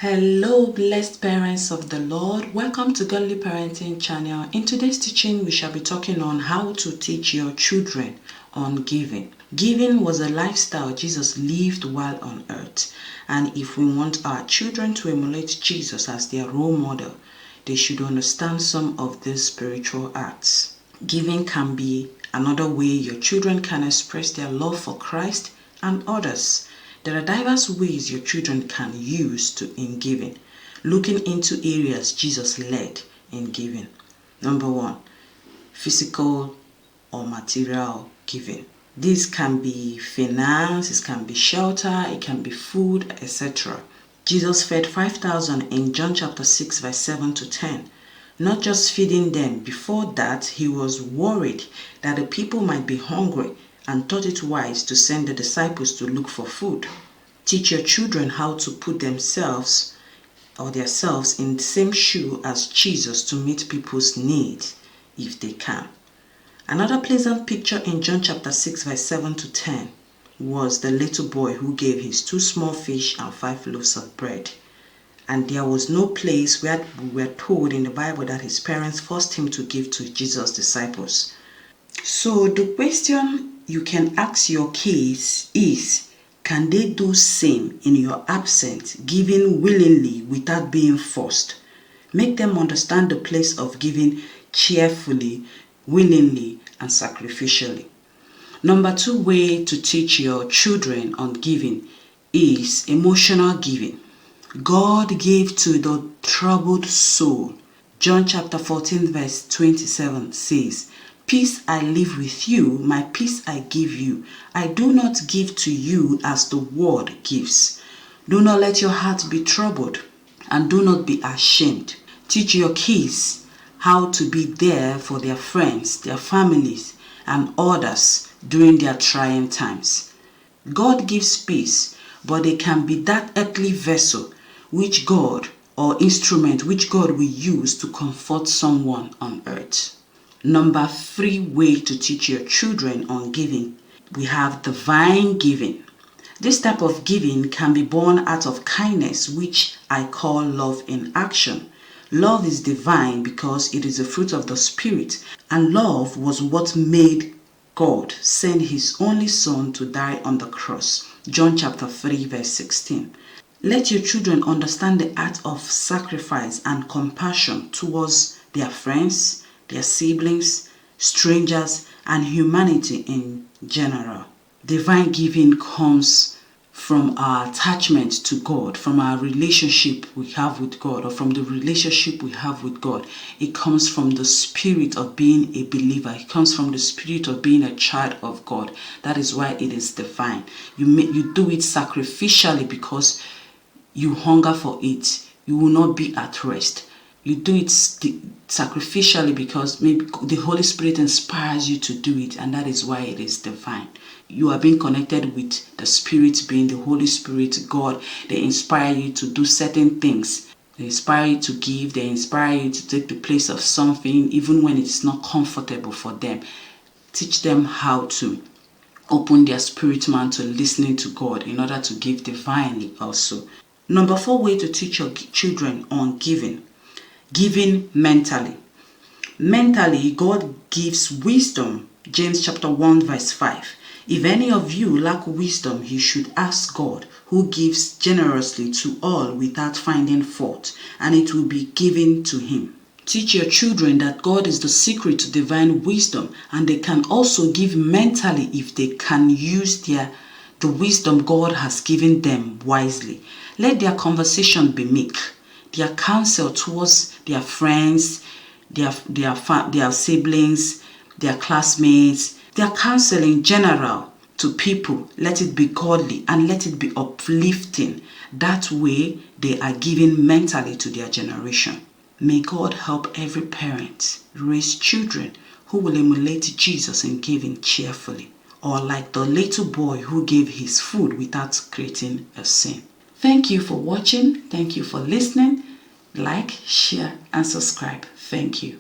Hello, blessed parents of the Lord. Welcome to Godly Parenting channel. In today's teaching, we shall be talking on how to teach your children on giving. Giving was a lifestyle Jesus lived while on earth. And if we want our children to emulate Jesus as their role model, they should understand some of these spiritual acts. Giving can be another way your children can express their love for Christ and others. There are diverse ways your children can use in giving. Looking into areas Jesus led in giving. Number 1, physical or material giving. This can be finance, it can be shelter, it can be food, etc. Jesus fed 5,000 in John chapter 6 verse 7 to 10. Not just feeding them, before that he was worried that the people might be hungry and thought it wise to send the disciples to look for food. Teach your children how to put themselves in the same shoe as Jesus to meet people's needs if they can. Another pleasant picture in John chapter 6 verse 7 to 10 was the little boy who gave his 2 small fish and 5 loaves of bread. And there was no place where we were told in the Bible that his parents forced him to give to Jesus' disciples. So the question you can ask your kids is, can they do same in your absence, giving willingly without being forced? Make them understand the place of giving cheerfully, willingly, and sacrificially. Number 2 way to teach your children on giving is emotional giving. God gave to the troubled soul. John chapter 14 verse 27 says, "Peace I leave with you, my peace I give you. I do not give to you as the world gives. Do not let your heart be troubled, and do not be ashamed." Teach your kids how to be there for their friends, their families, and others during their trying times. God gives peace, but they can be that earthly vessel instrument which God will use to comfort someone on earth. Number 3 way to teach your children on giving, we have divine giving. This type of giving can be born out of kindness, which I call love in action. Love is divine because it is a fruit of the Spirit, and love was what made God send his only Son to die on the cross. John chapter 3 verse 16. Let your children understand the art of sacrifice and compassion towards their friends, their siblings, strangers, and humanity in general. Divine giving comes from our attachment to God, from our relationship we have with God, or from the relationship we have with God. It comes from the spirit of being a believer. It comes from the spirit of being a child of God. That is why it is divine. You do it sacrificially because you hunger for it. You will not be at rest. You do it sacrificially because maybe the Holy Spirit inspires you to do it, and that is why it is divine. You are being connected with the Spirit being the Holy Spirit, God. They inspire you to do certain things. They inspire you to give. They inspire you to take the place of something even when it is not comfortable for them. Teach them how to open their spirit man to listening to God in order to give divinely also. Number 4 way to teach your children on giving. Giving mentally. Mentally, God gives wisdom. James chapter 1 verse 5. If any of you lack wisdom, he should ask God, who gives generously to all without finding fault, and it will be given to him. Teach your children that God is the secret to divine wisdom, and they can also give mentally if they can use the wisdom God has given them wisely. Let their conversation be meek. Their counsel towards their friends, their siblings, their classmates, their counsel in general to people, let it be godly and let it be uplifting. That way they are giving mentally to their generation. May God help every parent raise children who will emulate Jesus in giving cheerfully, or like the little boy who gave his food without creating a sin. Thank you for watching. Thank you for listening. Like, share, and subscribe. Thank you.